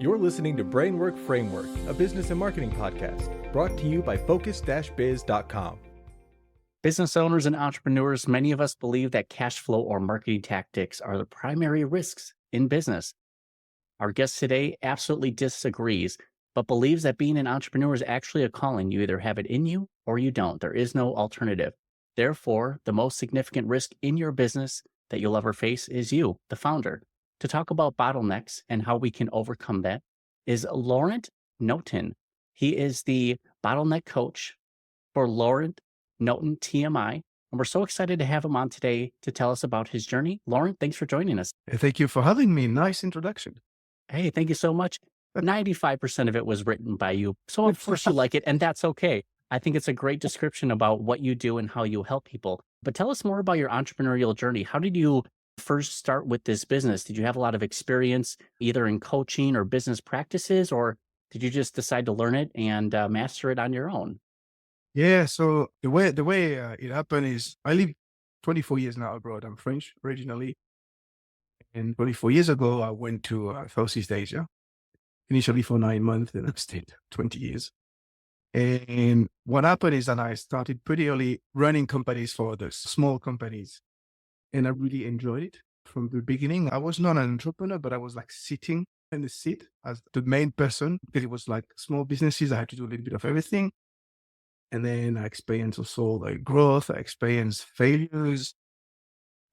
You're listening to Brainwork Framework, a business and marketing podcast, brought to you by focus-biz.com. Business owners and entrepreneurs, many of us believe that cash flow or marketing tactics are the primary risks in business. Our guest today absolutely disagrees, but believes that being an entrepreneur is actually a calling. You either have it in you or you don't. There is no alternative. Therefore, the most significant risk in your business that you'll ever face is you, the founder. To talk about bottlenecks and how we can overcome that is Laurent Notin. He is the Bottleneck Coach for Laurent Notin TMI. And we're so excited to have him on today to tell us about his journey. Laurent, thanks for joining us. Thank you for having me. Nice introduction. Hey, thank you so much. 95% of it was written by you. So of course you like it, and that's okay. I think it's a great description about what you do and how you help people. But tell us more about your entrepreneurial journey. How did you first start with this business? Did you have a lot of experience either in coaching or business practices, or did you just decide to learn it and master it on your own? Yeah. So the way it happened is I live 24 years now abroad. I'm French originally, and 24 years ago I went to Southeast Asia, initially for 9 months, and I stayed 20 years. And what happened is that I started pretty early running companies for others, small companies, and I really enjoyed it from the beginning. I was not an entrepreneur, but I was like sitting in the seat as the main person because it was like small businesses. I had to do a little bit of everything. And then I experienced also like growth, I experienced failures,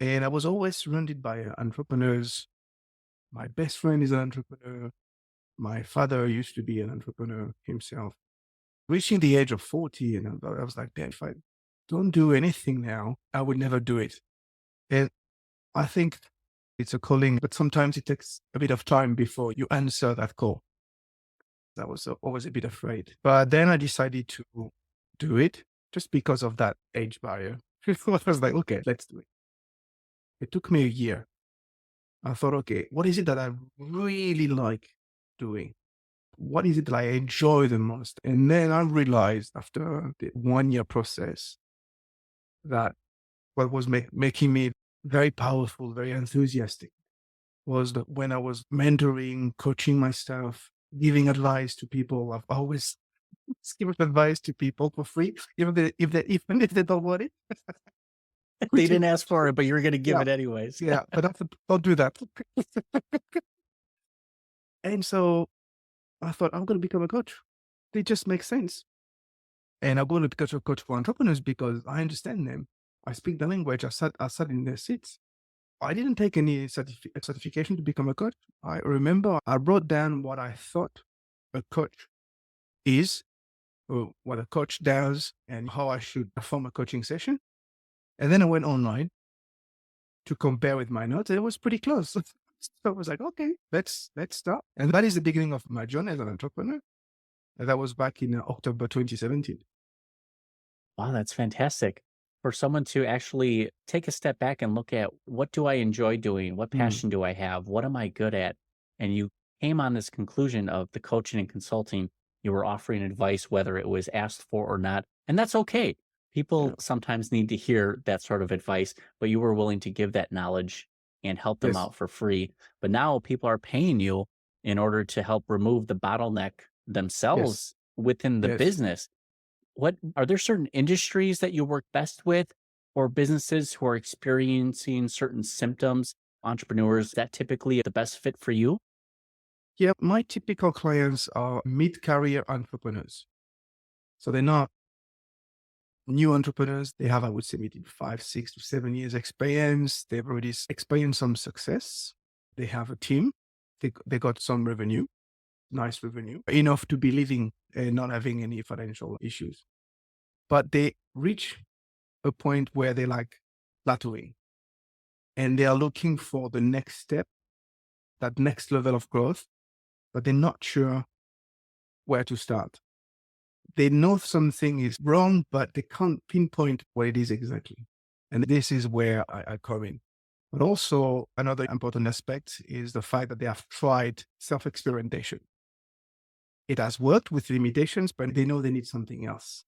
and I was always surrounded by entrepreneurs. My best friend is an entrepreneur. My father used to be an entrepreneur himself. Reaching the age of 40, and I was like, Dad, if I don't do anything now, I would never do it. And I think it's a calling, but sometimes it takes a bit of time before you answer that call. I was always a bit afraid. But then I decided to do it just because of that age barrier. I was like, okay, let's do it. It took me a year. I thought, okay, what is it that I really like doing? What is it that I enjoy the most? And then I realized after the 1 year process that what was making me very powerful, very enthusiastic was that when I was mentoring, coaching myself, giving advice to people. I've always given advice to people for free, even if they don't want it. They didn't ask for it, but you were going to give Yeah. it anyways. Yeah, but don't do that. And so I thought, I'm going to become a coach. It just makes sense. And I'm going to become a coach for entrepreneurs because I understand them. I speak the language. I sat in their seats. I didn't take any certification to become a coach. I remember I wrote down what I thought a coach is, or what a coach does, and how I should perform a coaching session. And then I went online to compare with my notes, and it was pretty close. So I was like, okay, let's start. And that is the beginning of my journey as an entrepreneur. And that was back in October 2017. Wow, that's fantastic. For someone to actually take a step back and look at what do I enjoy doing? What passion do I have? What am I good at? And you came on this conclusion of the coaching and consulting. You were offering advice, whether it was asked for or not. And that's okay. People sometimes need to hear that sort of advice, but you were willing to give that knowledge and help them Yes. out for free. But now people are paying you in order to help remove the bottleneck themselves within the Yes. business. What are there certain industries that you work best with, or businesses who are experiencing certain symptoms, entrepreneurs that typically are the best fit for you? Yeah, my typical clients are mid-career entrepreneurs. So they're not new entrepreneurs. They have, I would say, maybe 5, 6 to 7 years experience. They've already experienced some success. They have a team. They got some revenue, nice revenue, enough to be living and not having any financial issues. But they reach a point where they like plateauing, and they are looking for the next step, that next level of growth, but they're not sure where to start. They know something is wrong, but they can't pinpoint what it is exactly. And this is where I come in. But also another important aspect is the fact that they have tried self-experimentation. It has worked with limitations, but they know they need something else.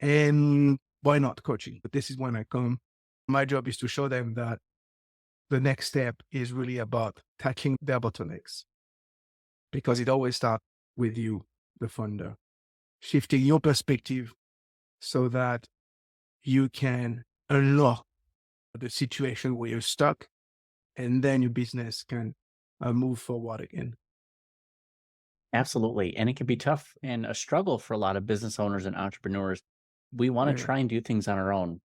And why not coaching? But this is when I come. My job is to show them that the next step is really about tackling their bottlenecks. because it always starts with you, the founder, shifting your perspective so that you can unlock the situation where you're stuck, and then your business can move forward again. Absolutely. And it can be tough and a struggle for a lot of business owners and entrepreneurs. We want to Yeah. try and do things on our own.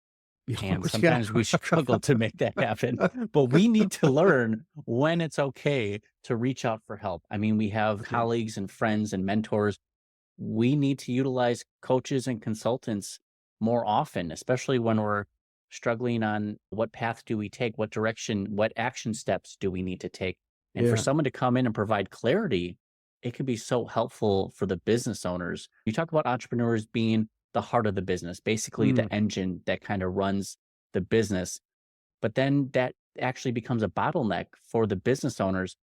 And Yeah. sometimes we struggle to make that happen. But we need to learn when it's okay to reach out for help. I mean, we have Okay. colleagues and friends and mentors. We need to utilize coaches and consultants more often, especially when we're struggling on what path do we take, what direction, what action steps do we need to take. And for Yeah. someone to come in and provide clarity, it can be so helpful for the business owners. You talk about entrepreneurs being the heart of the business, basically Mm. the engine that kind of runs the business. But then that actually becomes a bottleneck for the business owners.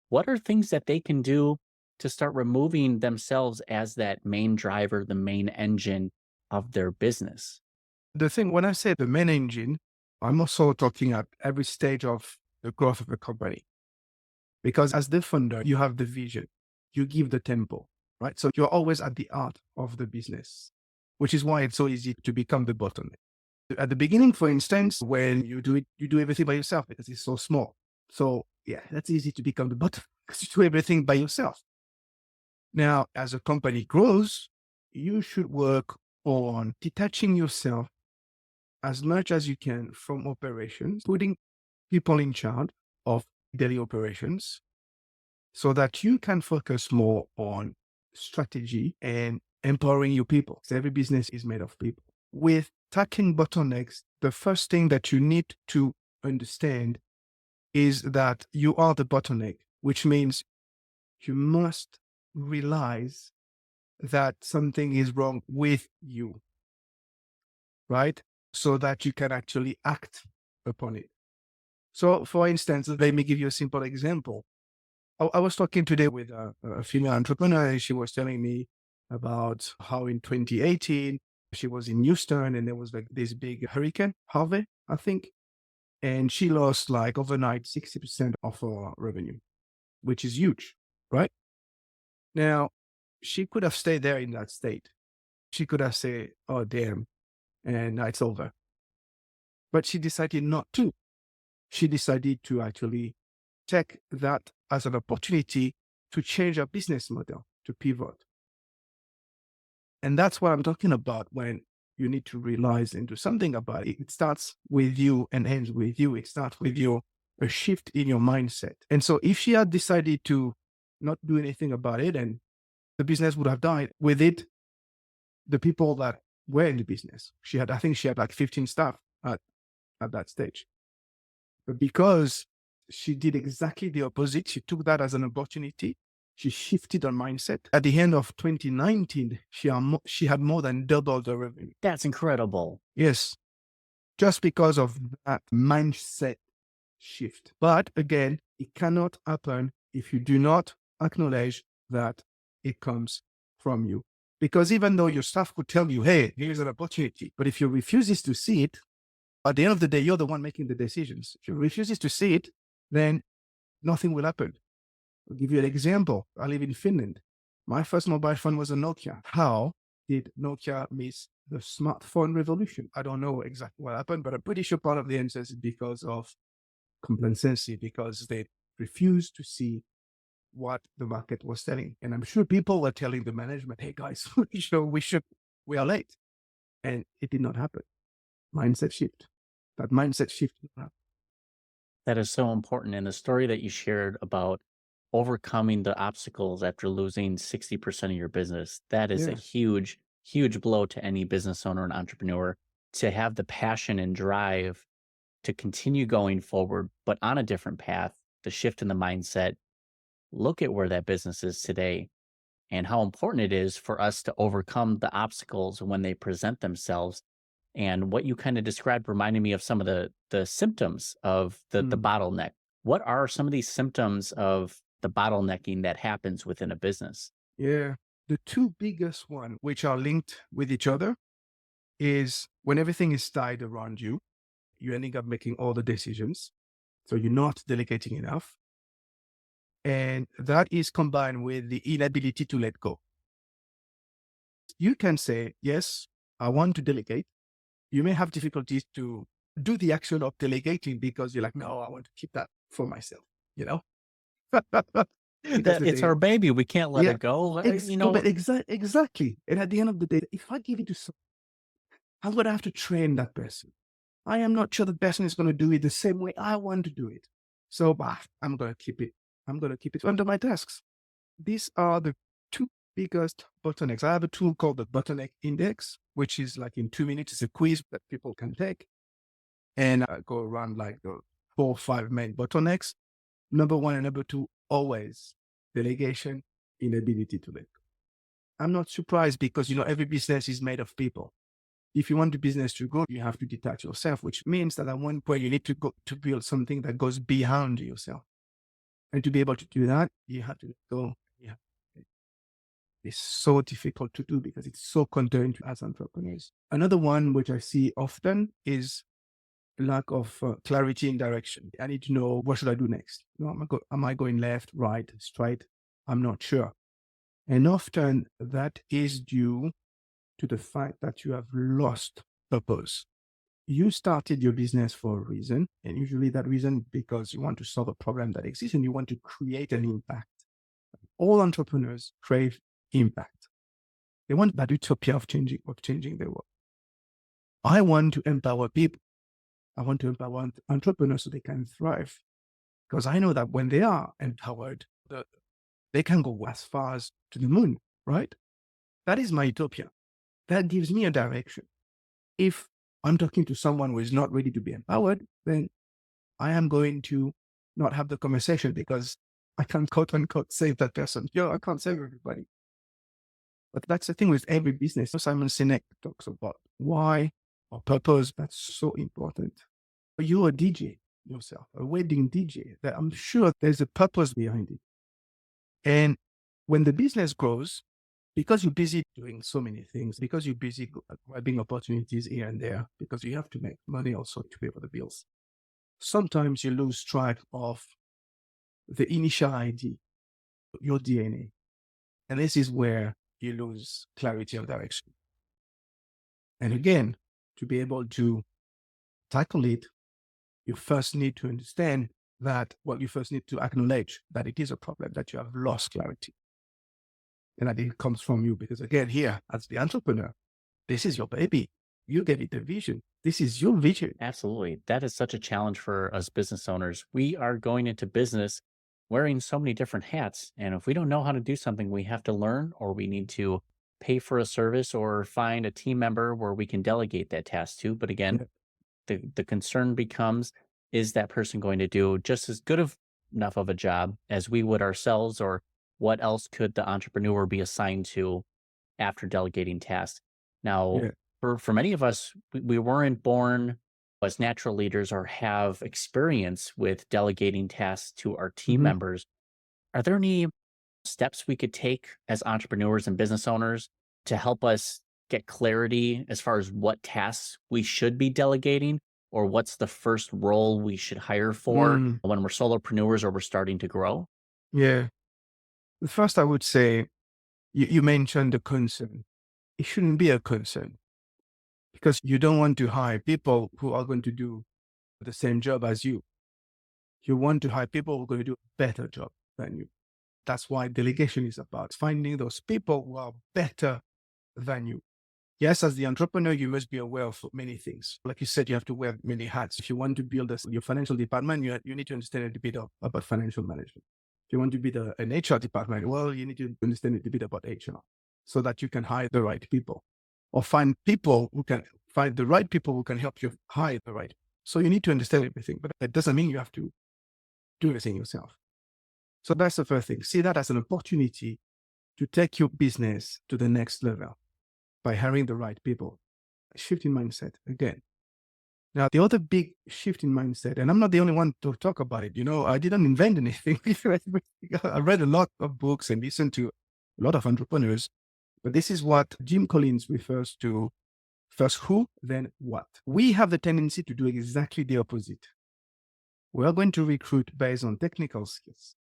What are things that they can do to start removing themselves as that main driver, the main engine of their business? The thing, when I say the main engine, I'm also talking at every stage of the growth of the company. Because as the founder, you have the vision, you give the tempo, right? So you're always at the heart of the business, which is why it's so easy to become the bottleneck. At the beginning, for instance, when you do it, you do everything by yourself because it's so small. So yeah, that's easy to become the bottleneck because you do everything by yourself. Now, as a company grows, you should work on detaching yourself as much as you can from operations, putting people in charge of daily operations so that you can focus more on strategy and empowering your people. So every business is made of people. With tackling bottlenecks, the first thing that you need to understand is that you are the bottleneck, which means you must realize that something is wrong with you, right? So that you can actually act upon it. So, for instance, let me give you a simple example. I was talking today with a female entrepreneur, and she was telling me about how in 2018, she was in Houston and there was like this big hurricane, Harvey, I think. And she lost like overnight 60% of her revenue, which is huge, right? Now, she could have stayed there in that state. She could have said, oh, damn, and now it's over. But she decided not to. She decided to actually take that as an opportunity to change her business model, to pivot. And that's what I'm talking about when you need to realize and do something about it. It starts with you and ends with you. It starts with a shift in your mindset. And so if she had decided to not do anything about it, and the business would have died with it, the people that were in the business, I think she had like 15 staff at that stage. But because she did exactly the opposite, she took that as an opportunity. She shifted her mindset. At the end of 2019, she had more than doubled her revenue. That's incredible. Yes, just because of that mindset shift. But again, it cannot happen if you do not acknowledge that it comes from you. Because even though your staff could tell you, hey, here's an opportunity, but if you refuses to see it, at the end of the day, you're the one making the decisions. If you refuses to see it, then nothing will happen. I'll give you an example. I live in Finland. My first mobile phone was a Nokia. How did Nokia miss the smartphone revolution? I don't know exactly what happened, but I'm pretty sure part of the answer is because of complacency, because they refused to see what the market was telling. And I'm sure people were telling the management, hey guys, we are late. And it did not happen. Mindset shift. That mindset shift did not happen. That is so important. And the story that you shared about overcoming the obstacles after losing 60% of your business, that is a Yeah. huge, huge blow to any business owner and entrepreneur to have the passion and drive to continue going forward, but on a different path, the shift in the mindset. Look at where that business is today and how important it is for us to overcome the obstacles when they present themselves. And what you kind of described reminded me of some of the symptoms of the bottleneck. What are some of these symptoms of the bottlenecking that happens within a business? Yeah. The two biggest ones, which are linked with each other, is when everything is tied around you, you're ending up making all the decisions. So you're not delegating enough. And that is combined with the inability to let go. You can say, yes, I want to delegate. You may have difficulties to do the action of delegating because you're like, no, I want to keep that for myself, you know? Because That it's our baby. We can't let yeah, it go. but exactly. And at the end of the day, if I give it to someone, I'm going to have to train that person. I am not sure the person is going to do it the same way I want to do it. So I'm going to keep it. I'm going to keep it under my desks. These are the two biggest bottlenecks. I have a tool called the Bottleneck Index, which is like in 2 minutes, it's a quiz that people can take. And I go around like the 4 or 5 main bottlenecks. Number one and number two, always delegation, inability to let go. I'm not surprised because, every business is made of people. If you want the business to grow, you have to detach yourself, which means that at one point you need to go to build something that goes beyond yourself. And to be able to do that, you have to let go. Yeah. It's so difficult to do because it's so counterintuitive as entrepreneurs. Another one which I see often is lack of clarity in direction. I need to know, what should I do next? Am I going left, right, straight? I'm not sure. And often that is due to the fact that you have lost purpose. You started your business for a reason, and usually that reason because you want to solve a problem that exists and you want to create an impact. All entrepreneurs crave impact. They want that utopia of changing the world. I want to empower people. I want to empower entrepreneurs so they can thrive. Because I know that when they are empowered, they can go as far as to the moon, right? That is my utopia. That gives me a direction. If I'm talking to someone who is not ready to be empowered, then I am going to not have the conversation because I can't quote unquote save that person. I can't save everybody. But that's the thing with every business. Simon Sinek talks about why or purpose. That's so important. You're a DJ yourself, a wedding DJ. That I'm sure there's a purpose behind it. And when the business grows, because you're busy doing so many things, because you're busy grabbing opportunities here and there, because you have to make money also to pay for the bills, sometimes you lose track of the initial idea, your DNA. And this is where you lose clarity of direction. And again, to be able to tackle it, you first need to understand that, you first need to acknowledge that it is a problem, that you have lost clarity. And that it comes from you. Because again, here, as the entrepreneur, this is your baby. You gave it a vision. This is your vision. Absolutely. That is such a challenge for us business owners. We are going into business wearing so many different hats. And if we don't know how to do something, we have to learn, or we need to pay for a service or find a team member where we can delegate that task to. But again, the concern becomes, is that person going to do just as good of enough of a job as we would ourselves, or what else could the entrepreneur be assigned to after delegating tasks? Now, for many of us, we weren't born as natural leaders or have experience with delegating tasks to our team members. Are there any steps we could take as entrepreneurs and business owners to help us get clarity as far as what tasks we should be delegating, or what's the first role we should hire for when we're solopreneurs or we're starting to grow? Yeah. The first, I would say, you mentioned the concern. It shouldn't be a concern because you don't want to hire people who are going to do the same job as you. You want to hire people who are going to do a better job than you. That's why delegation is about finding those people who are better than you. Yes, as the entrepreneur, you must be aware of many things. Like you said, you have to wear many hats. If you want to build your financial department, you need to understand a little bit about financial management. If you want to build an HR department, you need to understand a little bit about HR so that you can hire the right people, or find the right people who can help you hire the right. So you need to understand everything, but that doesn't mean you have to do everything yourself. So that's the first thing. See that as an opportunity to take your business to the next level by hiring the right people. Shift in mindset again. Now, the other big shift in mindset, and I'm not the only one to talk about it. I didn't invent anything. I read a lot of books and listened to a lot of entrepreneurs, but this is what Jim Collins refers to: first who, then what. We have the tendency to do exactly the opposite. We are going to recruit based on technical skills.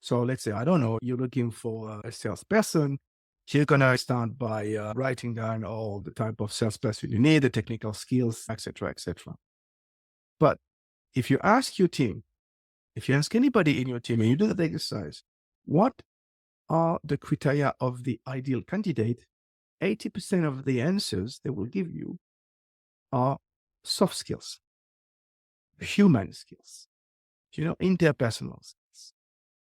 So let's say, I don't know, you're looking for a salesperson. You're going to start by writing down all the type of salesperson you need, the technical skills, etc., etc. But if you ask your team, if you ask anybody in your team and you do that exercise, what are the criteria of the ideal candidate? 80% of the answers they will give you are soft skills, human skills, interpersonal skills.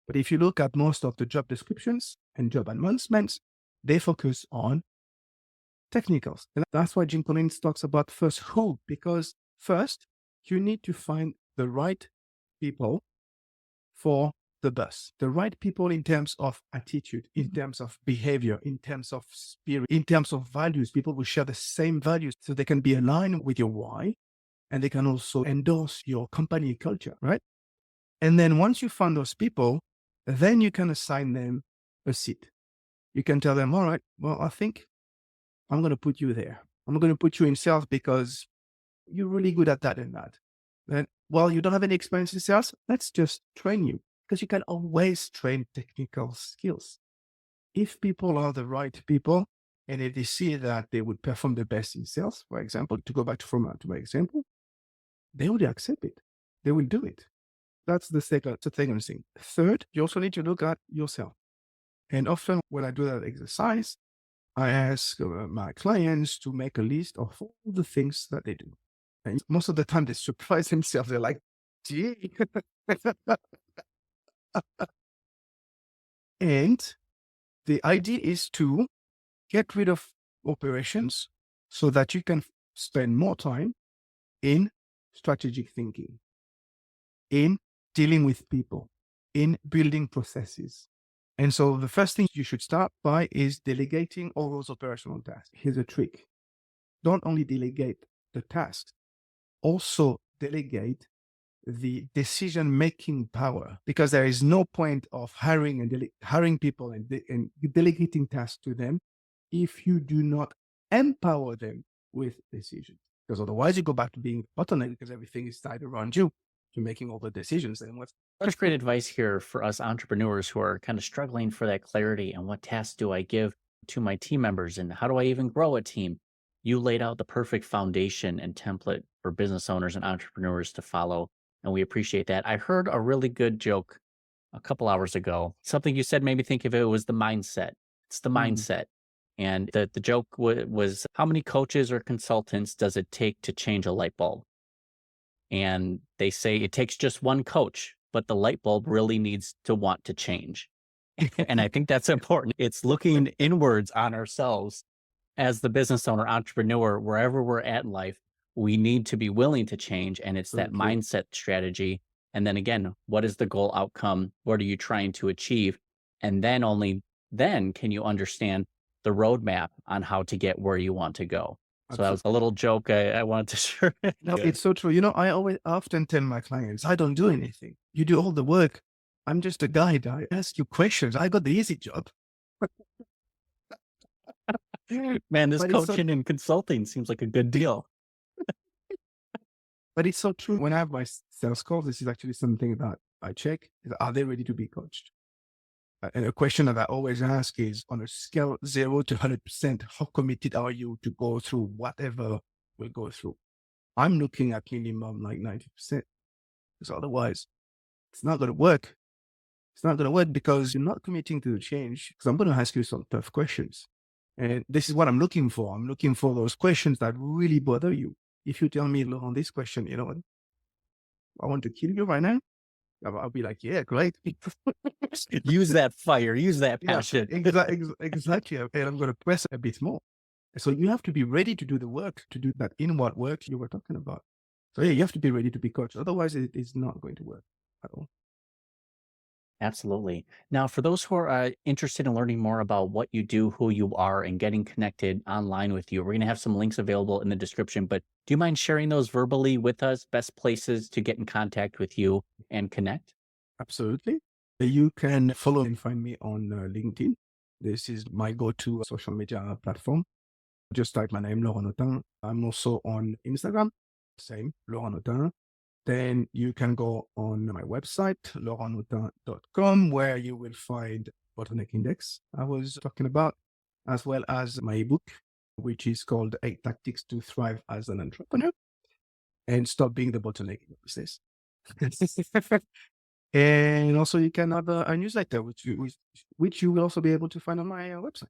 But if you look at most of the job descriptions and job announcements, they focus on technicals. And that's why Jim Collins talks about first who, because first you need to find the right people for the bus, the right people in terms of attitude, in terms of behavior, in terms of spirit, in terms of values. People will share the same values so they can be aligned with your why, and they can also endorse your company culture, right? And then once you find those people, then you can assign them a seat. You can tell them, all right, well, I think I'm going to put you there. I'm going to put you in sales because you're really good at that and that. Then, well, you don't have any experience in sales. Let's just train you, because you can always train technical skills. If people are the right people and if they see that they would perform the best in sales, for example, to go back to my example, they will accept it. They will do it. That's the second thing. Third, you also need to look at yourself. And often when I do that exercise, I ask my clients to make a list of all the things that they do. And most of the time they surprise themselves. They're like, gee. And the idea is to get rid of operations so that you can spend more time in strategic thinking, in dealing with people, in building processes. And so the first thing you should start by is delegating all those operational tasks. Here's a trick. Don't only delegate the tasks, also delegate the decision-making power, because there is no point of hiring people and delegating tasks to them if you do not empower them with decisions. Because otherwise you go back to being a bottleneck, because everything is tied around you to making all the decisions. And Such great advice here for us entrepreneurs who are kind of struggling for that clarity and what tasks do I give to my team members and how do I even grow a team? You laid out the perfect foundation and template for business owners and entrepreneurs to follow, and we appreciate that. I heard a really good joke a couple hours ago. Something you said made me think of it was the mindset. It's the mindset. And the joke was, how many coaches or consultants does it take to change a light bulb? And they say it takes just one coach, but the light bulb really needs to want to change. And I think that's important. It's looking inwards on ourselves as the business owner, entrepreneur, wherever we're at in life, we need to be willing to change. And it's that mindset strategy. And then again, what is the goal outcome? What are you trying to achieve? And then only then can you understand the roadmap on how to get where you want to go. So that was a little joke I wanted to share. No, it's so true. I often tell my clients, I don't do anything. You do all the work. I'm just a guide. I ask you questions. I got the easy job. Man, this coaching and consulting seems like a good deal. But it's so true. When I have my sales calls, this is actually something that I check. Are they ready to be coached? And a question that I always ask is, on a scale 0 to 100%, how committed are you to go through whatever we'll go through? I'm looking at minimum like 90%. Because otherwise, it's not going to work. It's not going to work because you're not committing to the change. Because I'm going to ask you some tough questions. And this is what I'm looking for. I'm looking for those questions that really bother you. If you tell me, Laurent, this question, you know what? I want to kill you right now. I'll be like, yeah, great. Use that fire, use that passion. Yeah, exactly. And I'm going to press a bit more. So you have to be ready to do the work, to do that inward work you were talking about. So yeah, you have to be ready to be coached. Otherwise, it is not going to work at all. Absolutely. Now, for those who are interested in learning more about what you do, who you are, and getting connected online with you, we're going to have some links available in the description. But do you mind sharing those verbally with us? Best places to get in contact with you and connect? Absolutely. You can follow and find me on LinkedIn. This is my go-to social media platform. Just type my name, Laurent Notin. I'm also on Instagram. Same, Laurent Notin. then you can go on my website, laurentnotin.com, where you will find Bottleneck Index I was talking about, as well as my ebook, which is called 8 Tactics to Thrive as an Entrepreneur and Stop Being the Bottleneck in Your Business. And also you can have a newsletter, which you will also be able to find on my website.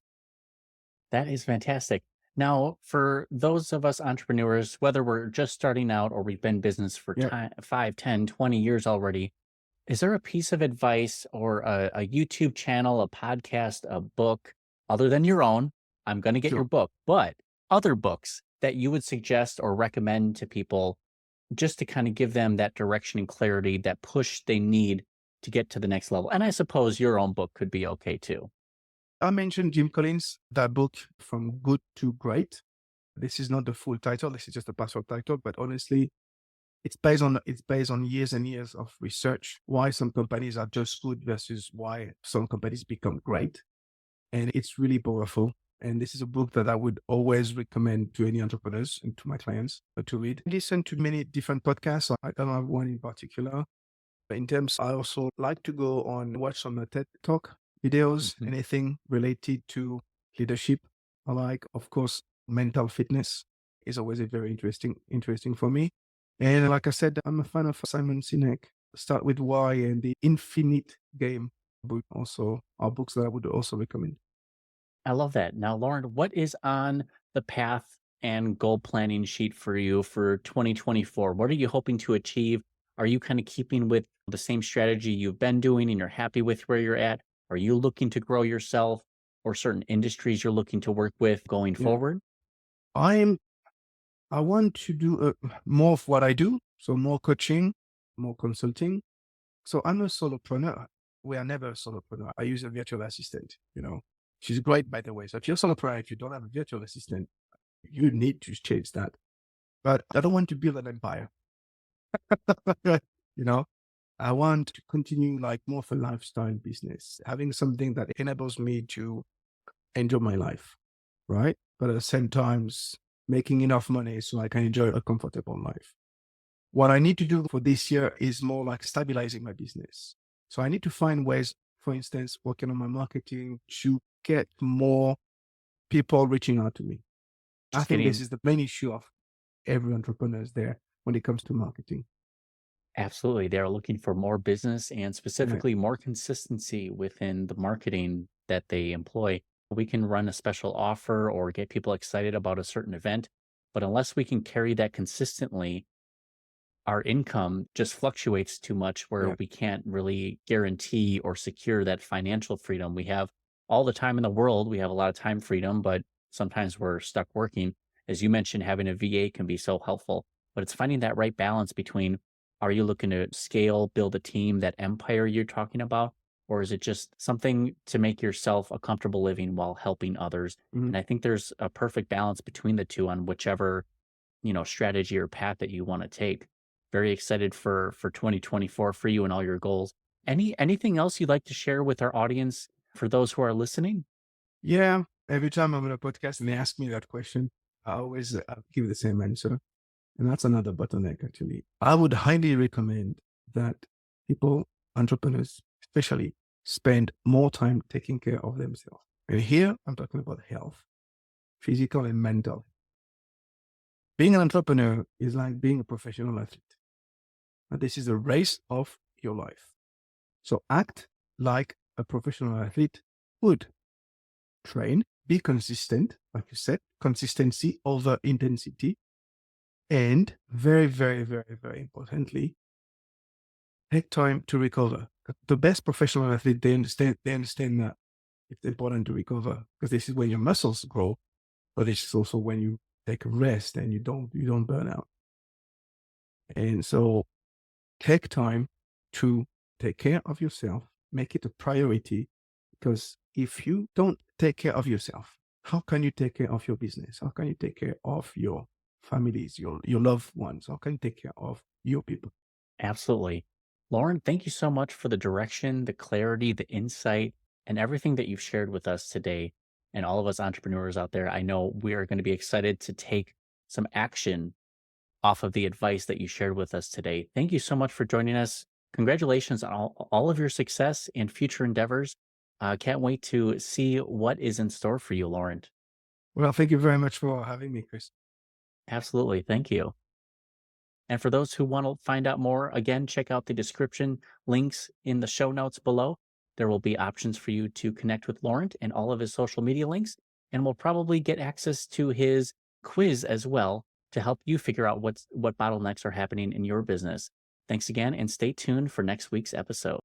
That is fantastic. Now, for those of us entrepreneurs, whether we're just starting out or we've been in business for Yeah. 5, 10, 20 years already, is there a piece of advice or a YouTube channel, a podcast, a book, other than your own? I'm going to get your Sure. book, but other books that you would suggest or recommend to people just to kind of give them that direction and clarity, that push they need to get to the next level? And I suppose your own book could be okay too. I mentioned Jim Collins, that book, From Good to Great. This is not the full title. This is just a partial title, but honestly, it's based on years and years of research, why some companies are just good versus why some companies become great. And it's really powerful. And this is a book that I would always recommend to any entrepreneurs and to my clients to read. Listen to many different podcasts. I don't have one in particular. But in terms, I also like to go on, watch some TED Talk videos, Mhm. anything related to leadership. I like, of course, mental fitness is always a very interesting for me. And like I said, I'm a fan of Simon Sinek. Start with Why and the Infinite Game book also are books that I would also recommend. I love that. Now, Lauren, what is on the path and goal planning sheet for you for 2024? What are you hoping to achieve? Are you kind of keeping with the same strategy you've been doing and you're happy with where you're at? Are you looking to grow yourself or certain industries you're looking to work with going Yeah. forward? I want to do more of what I do. So more coaching, more consulting. So I'm a solopreneur. We are never a solopreneur. I use a virtual assistant, She's great, by the way. So if you're a solopreneur, if you don't have a virtual assistant, you need to change that. But I don't want to build an empire. you know, I want to continue like more of a lifestyle business, having something that enables me to enjoy my life, right? But at the same time, making enough money so I can enjoy a comfortable life. What I need to do for this year is more like stabilizing my business. So I need to find ways, for instance, working on my marketing to get more people reaching out to me. I Just think this getting is the main issue of every entrepreneur there when it comes to marketing. absolutely. They're looking for more business and Yeah. specifically more consistency within the marketing that they employ. We can run a special offer or get people excited about a certain event, but unless we can carry that consistently, our income just fluctuates too much where Yeah. we can't really guarantee or secure that financial freedom. We have all the time in the world. We have a lot of time freedom, but sometimes we're stuck working. As you mentioned, having a VA can be so helpful, but it's finding that right balance between, are you looking to scale, build a team, that empire you're talking about? Or is it just something to make yourself a comfortable living while helping others? Mhm. And I think there's a perfect balance between the two on whichever, strategy or path that you want to take. Very excited for 2024 for you and all your goals. Anything else you'd like to share with our audience for those who are listening? Yeah. Every time I'm on a podcast and they ask me that question, I always give the same answer. And that's another bottleneck, actually. I would highly recommend that people, entrepreneurs especially, spend more time taking care of themselves. And here I'm talking about health, physical and mental. Being an entrepreneur is like being a professional athlete. And this is a race of your life. So act like a professional athlete would. Train, be consistent, like you said, consistency over intensity. And very, very, very, very importantly, take time to recover. The best professional athlete, they understand that it's important to recover because this is when your muscles grow, but it's also when you take a rest and you don't burn out. And so take time to take care of yourself, make it a priority, because if you don't take care of yourself, how can you take care of your business? How can you take care of your families, your loved ones? How can you take care of your people? Absolutely. Lauren, thank you so much for the direction, the clarity, the insight, and everything that you've shared with us today. And all of us entrepreneurs out there, I know we are going to be excited to take some action off of the advice that you shared with us today. Thank you so much for joining us. Congratulations on all of your success and future endeavors. Can't wait to see what is in store for you, Laurent. Well, thank you very much for having me, Chris. Absolutely. Thank you. And for those who want to find out more, again, check out the description links in the show notes below. There will be options for you to connect with Laurent and all of his social media links. And we'll probably get access to his quiz as well to help you figure out what bottlenecks are happening in your business. Thanks again, and stay tuned for next week's episode.